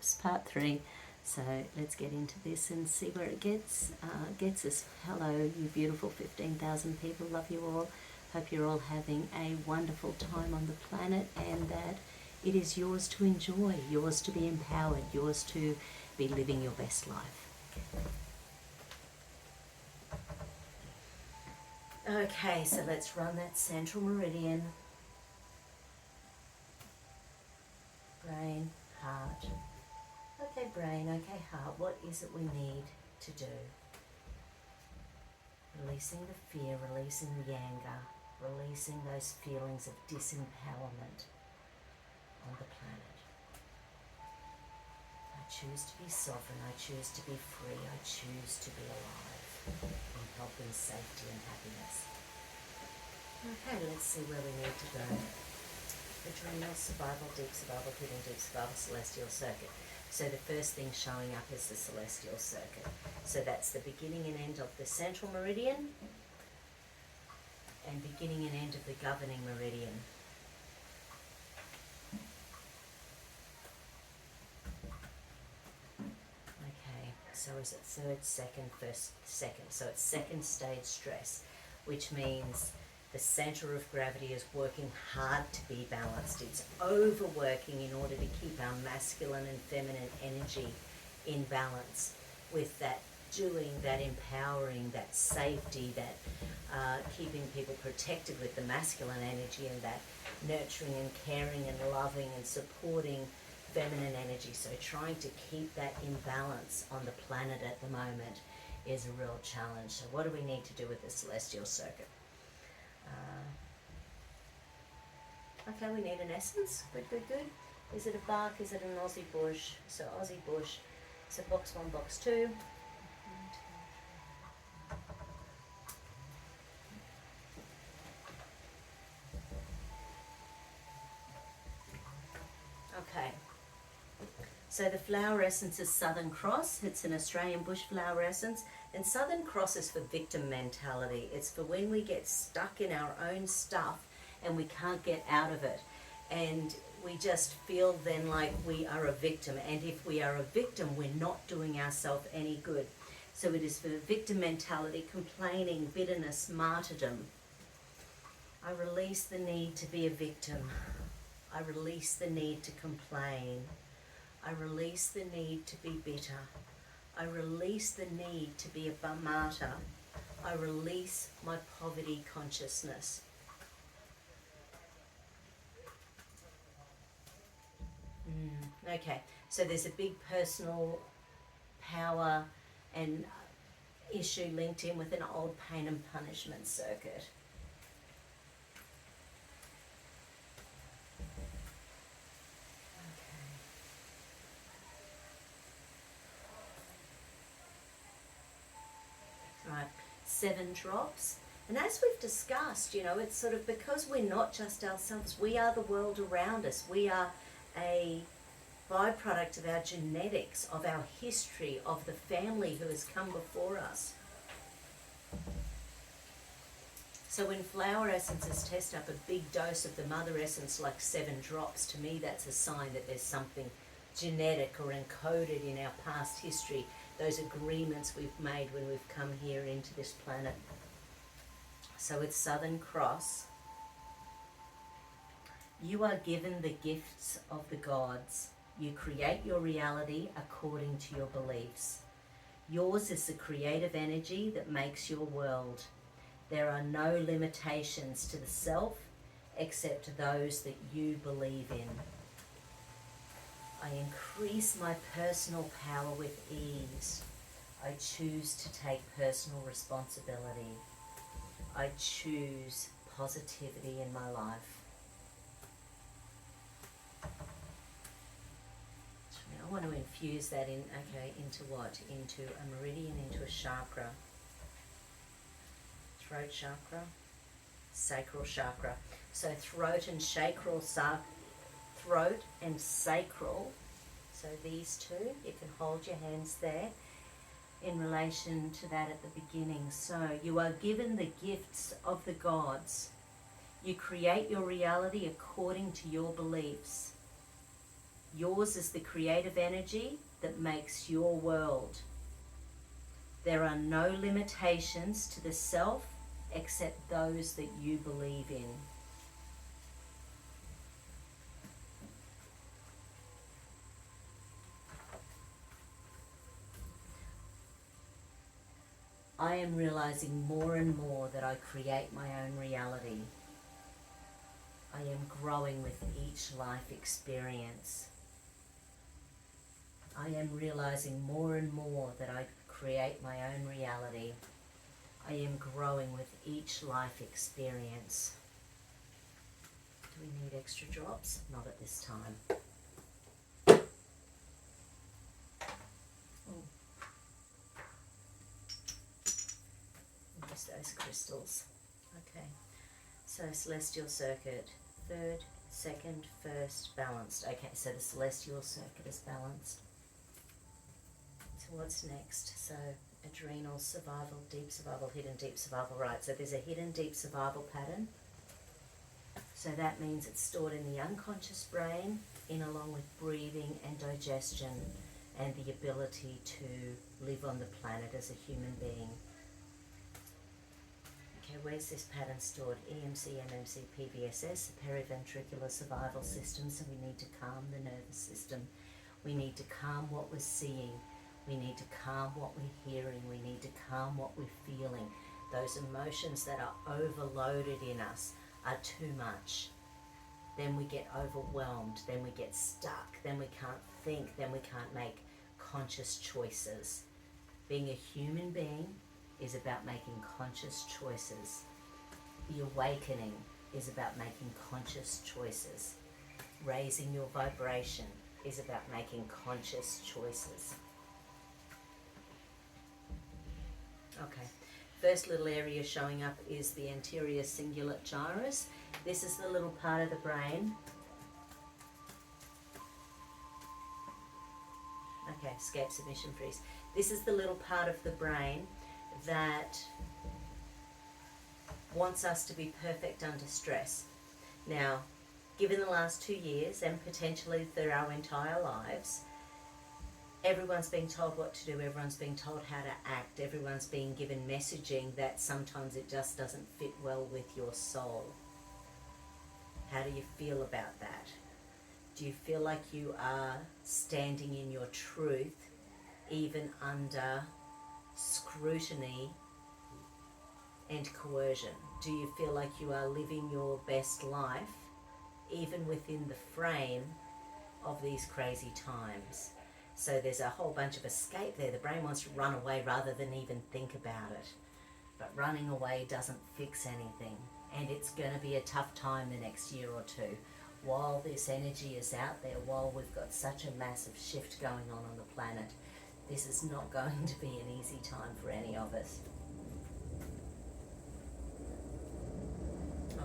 Whoops, part 3. So let's get into this and see where it gets us. Hello, you beautiful 15,000 people. Love you all. Hope you're all having a wonderful time on the planet, and that it is yours to enjoy, yours to be empowered, yours to be living your best life. Okay, so let's run that central meridian. Brain, heart. Okay, brain, okay, heart. What is it we need to do? Releasing the fear, releasing the anger, releasing those feelings of disempowerment on the planet. I choose to be sovereign, I choose to be free, I choose to be alive in health and safety and happiness. Okay, let's see where we need to go. Adrenal, survival, deep survival, hidden deep survival, celestial circuit. So the first thing showing up is the celestial circuit. So that's the beginning and end of the central meridian and beginning and end of the governing meridian. Okay, so is it third, second, first, second? So it's second stage stress, which means the center of gravity is working hard to be balanced. It's overworking in order to keep our masculine and feminine energy in balance, with that doing, that empowering, that safety, that keeping people protected with the masculine energy, and that nurturing and caring and loving and supporting feminine energy. So trying to keep that in balance on the planet at the moment is a real challenge. So what do we need to do with the celestial circuit? Okay, we need an essence. Good. Is it a bark? Is it an Aussie bush? So Aussie bush. So box 1, box 2. Okay. So the flower essence is Southern Cross. It's an Australian bush flower essence. And Southern Cross is for victim mentality. It's for when we get stuck in our own stuff and we can't get out of it. And we just feel then like we are a victim. And if we are a victim, we're not doing ourselves any good. So it is for victim mentality, complaining, bitterness, martyrdom. I release the need to be a victim. I release the need to complain. I release the need to be bitter. I release the need to be a martyr. I release my poverty consciousness. Okay, so there's a big personal power and issue linked in with an old pain and punishment circuit. Right, 7 drops. And as we've discussed, you know, it's sort of because we're not just ourselves, we are the world around us. We are a byproduct of our genetics, of our history, of the family who has come before us. So when flower essences test up a big dose of the mother essence, like 7 drops, to me that's a sign that there's something genetic or encoded in our past history, those agreements we've made when we've come here into this planet. So it's Southern Cross. You are given the gifts of the gods. You create your reality according to your beliefs. Yours is the creative energy that makes your world. There are no limitations to the self except those that you believe in. I increase my personal power with ease. I choose to take personal responsibility. I choose positivity in my life. I want to infuse that in, into what? Into a meridian, into a chakra. Throat chakra, sacral chakra. So throat and sacral, throat and sacral. So these two, you can hold your hands there in relation to that at the beginning. So you are given the gifts of the gods. You create your reality according to your beliefs. Yours is the creative energy that makes your world. There are no limitations to the self except those that you believe in. I am realizing more and more that I create my own reality. I am growing with each life experience. I am realizing more and more that I create my own reality. I am growing with each life experience. Do we need extra drops? Not at this time. Oh. Just those crystals. Okay. So celestial circuit, third, second, first, balanced. Okay, so the celestial circuit is balanced. So what's next? So adrenal, survival, deep survival, hidden deep survival. Right, so there's a hidden deep survival pattern. So that means it's stored in the unconscious brain, in along with breathing and digestion and the ability to live on the planet as a human being. Okay, where's this pattern stored? EMC, MMC, PVSS, the periventricular survival system. So we need to calm the nervous system. We need to calm what we're seeing. We need to calm what we're hearing. We need to calm what we're feeling. Those emotions that are overloaded in us are too much. Then we get overwhelmed. Then we get stuck. Then we can't think. Then we can't make conscious choices. Being a human being is about making conscious choices. The awakening is about making conscious choices. Raising your vibration is about making conscious choices. Okay, first little area showing up is the anterior cingulate gyrus. This is the little part of the brain. Okay, escape, submission, freeze. This is the little part of the brain that wants us to be perfect under stress. Now, given the last 2 years and potentially through our entire lives, everyone's being told what to do, everyone's being told how to act, everyone's being given messaging that sometimes it just doesn't fit well with your soul. How do you feel about that? Do you feel like you are standing in your truth even under scrutiny and coercion? Do you feel like you are living your best life even within the frame of these crazy times? So there's a whole bunch of escape there. The brain wants to run away rather than even think about it. But running away doesn't fix anything. And it's going to be a tough time the next year or two. While this energy is out there, while we've got such a massive shift going on the planet, this is not going to be an easy time for any of us.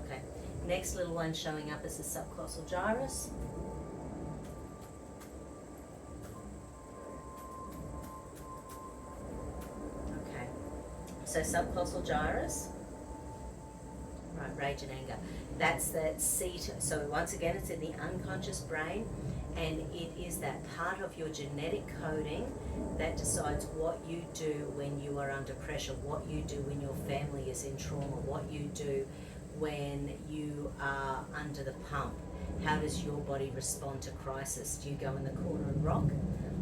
Okay, next little one showing up is the subcostal gyrus. Okay, so subcostal gyrus, right, rage and anger. That's that seat. So once again, it's in the unconscious brain, and it is that part of your genetic coding that decides what you do when you are under pressure, what you do when your family is in trauma, what you do when you are under the pump. How does your body respond to crisis? Do you go in the corner and rock,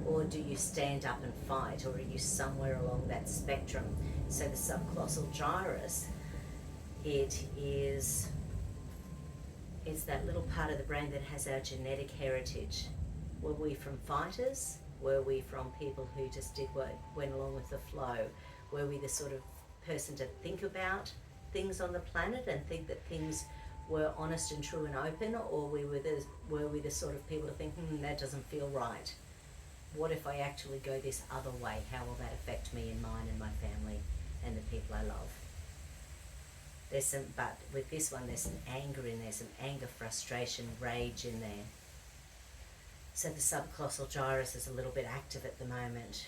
or do you stand up and fight, or are you somewhere along that spectrum? So the subcostal gyrus, it's that little part of the brain that has our genetic heritage. Were we from fighters? Were we from people who just did what went along with the flow? Were we the sort of person to think about things on the planet and think that things were honest and true and open, or were we the sort of people to think, that doesn't feel right? What if I actually go this other way? How will that affect me and mine and my family and the people I love? But with this one, there's some anger in there, some anger, frustration, rage in there. So the subcostal gyrus is a little bit active at the moment.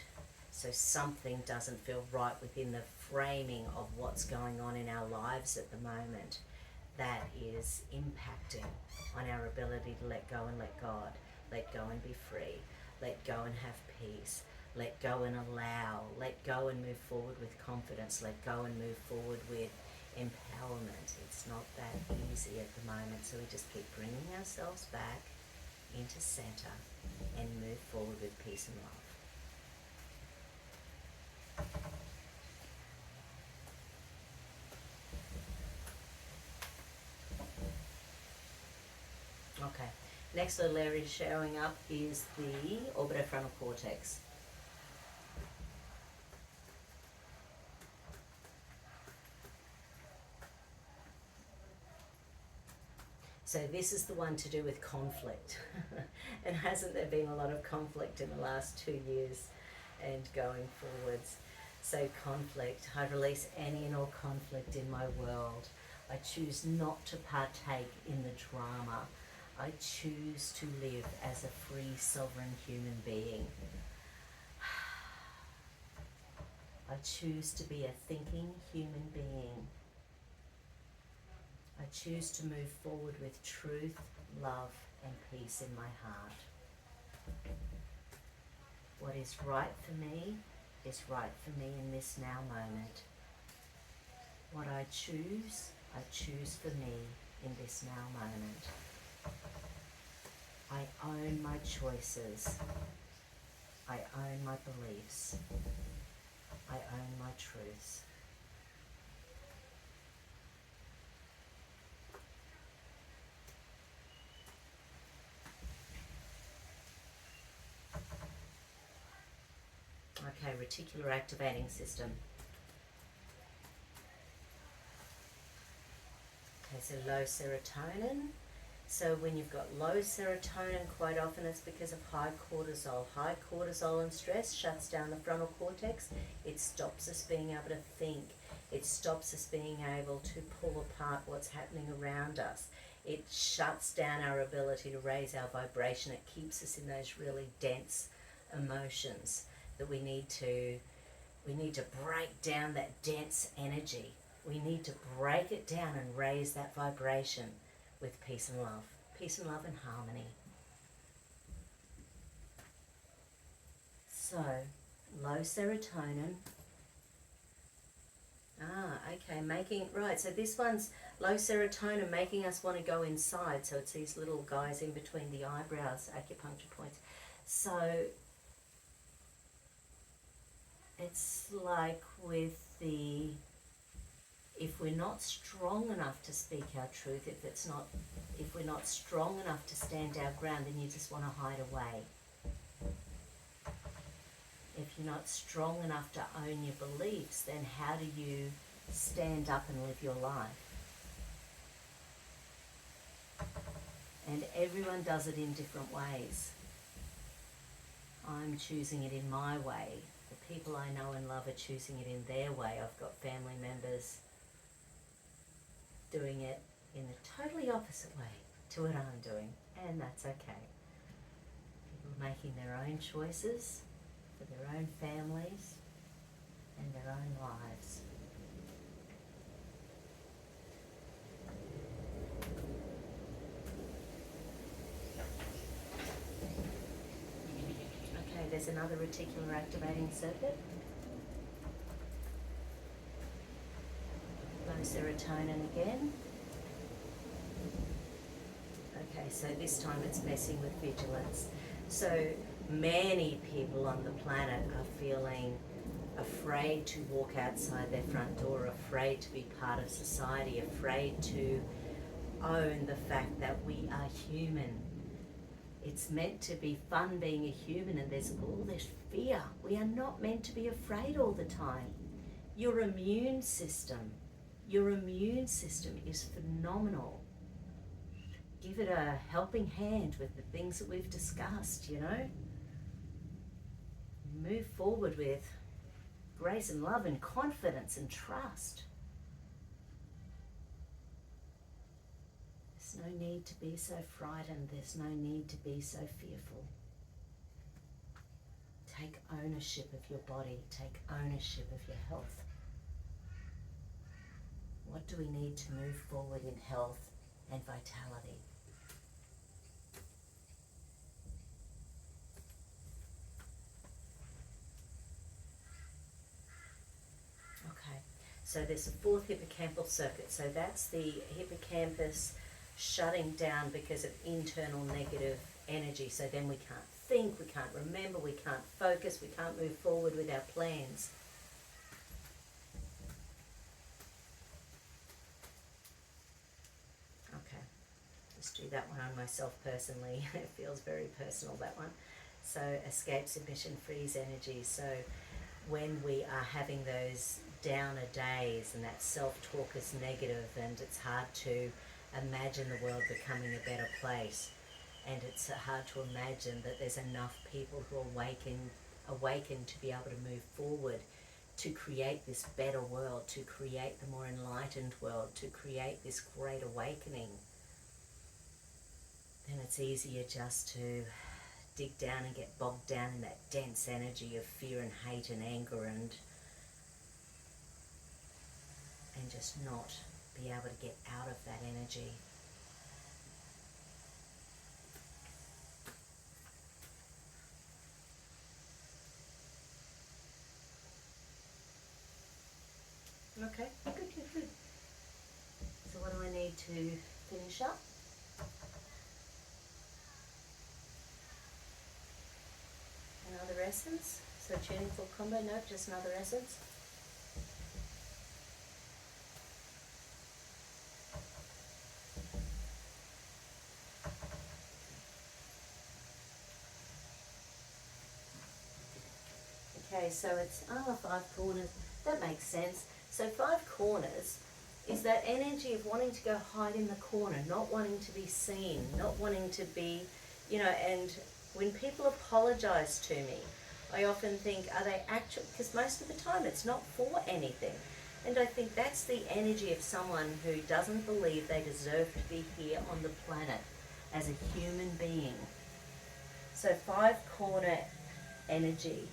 So something doesn't feel right within the framing of what's going on in our lives at the moment that is impacting on our ability to let go and let God. Let go and be free. Let go and have peace. Let go and allow. Let go and move forward with confidence. Let go and move forward with empowerment. It's not that easy at the moment, so we just keep bringing ourselves back into center and move forward with peace and love. Okay, next little area showing up is the orbitofrontal cortex. So this is the one to do with conflict. And hasn't there been a lot of conflict in the last 2 years and going forwards? So conflict, I release any and all conflict in my world. I choose not to partake in the drama. I choose to live as a free, sovereign human being. I choose to be a thinking human being. I choose to move forward with truth, love, and peace in my heart. What is right for me is right for me in this now moment. What I choose for me in this now moment. I own my choices. I own my beliefs. I own my truths. Okay, reticular activating system. Okay, so low serotonin. So when you've got low serotonin, quite often it's because of high cortisol. High cortisol and stress shuts down the frontal cortex. It stops us being able to think. It stops us being able to pull apart what's happening around us. It shuts down our ability to raise our vibration. It keeps us in those really dense emotions that we need to break down that dense energy. We need to break it down and raise that vibration with peace and love. Peace and love and harmony. So, low serotonin. Okay, so this one's low serotonin, making us want to go inside. So it's these little guys in between the eyebrows, acupuncture points. So it's like if we're not strong enough to speak our truth, if we're not strong enough to stand our ground, then you just want to hide away. If you're not strong enough to own your beliefs, then how do you stand up and live your life? And everyone does it in different ways. I'm choosing it in my way. The people I know and love are choosing it in their way. I've got family members doing it in a totally opposite way to what I'm doing, and that's okay. People are making their own choices for their own families and their own lives. Okay, there's another reticular activating circuit. Low serotonin again. Okay, so this time it's messing with vigilance. So many people on the planet are feeling afraid to walk outside their front door, afraid to be part of society, afraid to own the fact that we are human. It's meant to be fun being a human, and there's all this fear. We are not meant to be afraid all the time. Your immune system is phenomenal. Give it a helping hand with the things that we've discussed, Move forward with grace and love and confidence and trust. There's no need to be so frightened. There's no need to be so fearful. Take ownership of your body. Take ownership of your health. What do we need to move forward in health and vitality? So there's a fourth hippocampal circuit. So that's the hippocampus shutting down because of internal negative energy. So then we can't think, we can't remember, we can't focus, we can't move forward with our plans. Okay, just do that one on myself personally. It feels very personal, that one. So escape, submission, freeze energy. So when we are having those downer days and that self-talk is negative and it's hard to imagine the world becoming a better place, and it's hard to imagine that there's enough people who are awakened to be able to move forward, to create this better world, to create the more enlightened world, to create this great awakening, then it's easier just to dig down and get bogged down in that dense energy of fear and hate and anger and just not be able to get out of that energy. Okay, good. So what do I need to finish up? Another essence. So tuning fork combo, nope, just another essence. Okay, so it's 5 corners. That makes sense. So 5 corners is that energy of wanting to go hide in the corner, not wanting to be seen, not wanting to be, and when people apologize to me, I often think, are they actually, because most of the time it's not for anything. And I think that's the energy of someone who doesn't believe they deserve to be here on the planet as a human being. So 5 corner energy.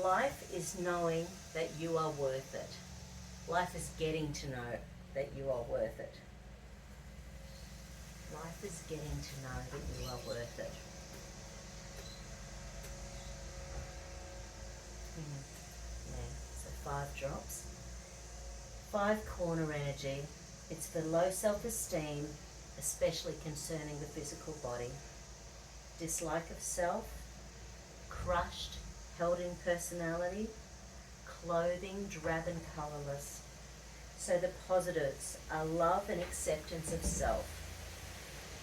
Life is knowing that you are worth it. Life is getting to know that you are worth it. Life is getting to know that you are worth it. Yeah, so 5 drops. 5 corner energy. It's for low self-esteem, especially concerning the physical body. Dislike of self, crushed, held in personality, clothing drab and colourless. So the positives are love and acceptance of self,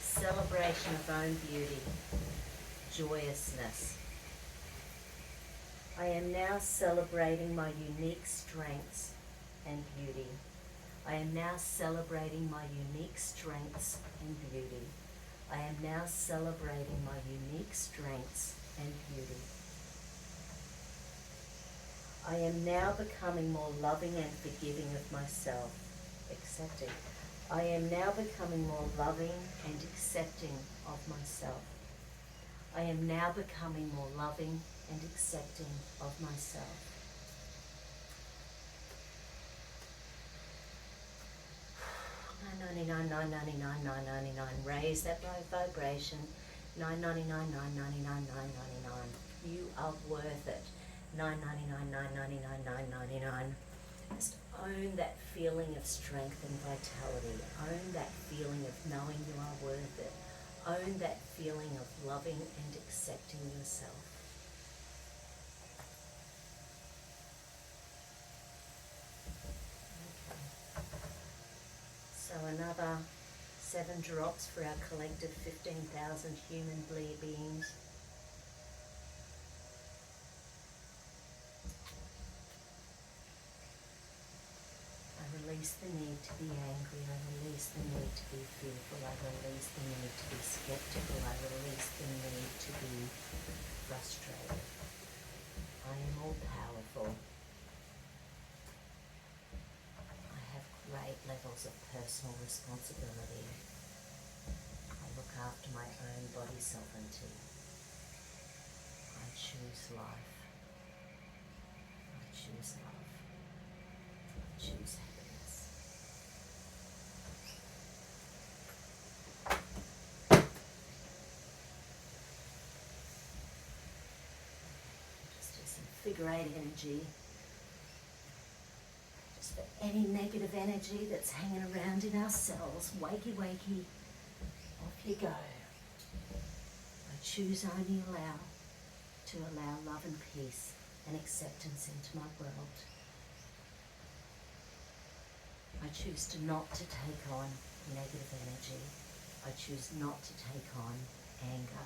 celebration of own beauty, joyousness. I am now celebrating my unique strengths and beauty. I am now celebrating my unique strengths and beauty. I am now celebrating my unique strengths and beauty. I am now becoming more loving and forgiving of myself, accepting. I am now becoming more loving and accepting of myself. I am now becoming more loving and accepting of myself. $9.99. Raise that vibration. $9.99. You are worth it. $9.99. Just own that feeling of strength and vitality. Own that feeling of knowing you are worth it. Own that feeling of loving and accepting yourself. So another 7 drops for our collective 15,000 human beings. I release the need to be angry. I release the need to be fearful. I release the need to be skeptical. I release the need to be frustrated. I am all powerful. Great levels of personal responsibility. I look after my own body sovereignty. I choose life. I choose love. I choose happiness. Just do some figure 8 energy. Just for any negative energy that's hanging around in our cells. Wakey, wakey. Off you go. I choose only to allow love and peace and acceptance into my world. I choose not to take on negative energy. I choose not to take on anger.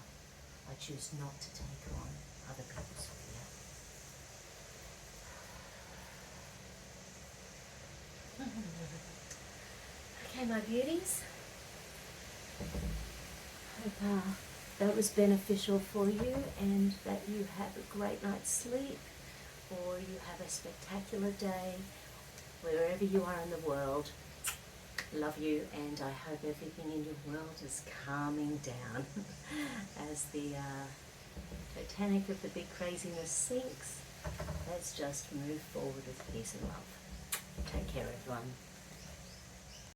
I choose not to take on other people's fear. Okay, my beauties. Hope that was beneficial for you and that you have a great night's sleep or you have a spectacular day wherever you are in the world. Love you, and I hope everything in your world is calming down as the Titanic of the big craziness sinks. Let's just move forward with peace and love. Take care, everyone.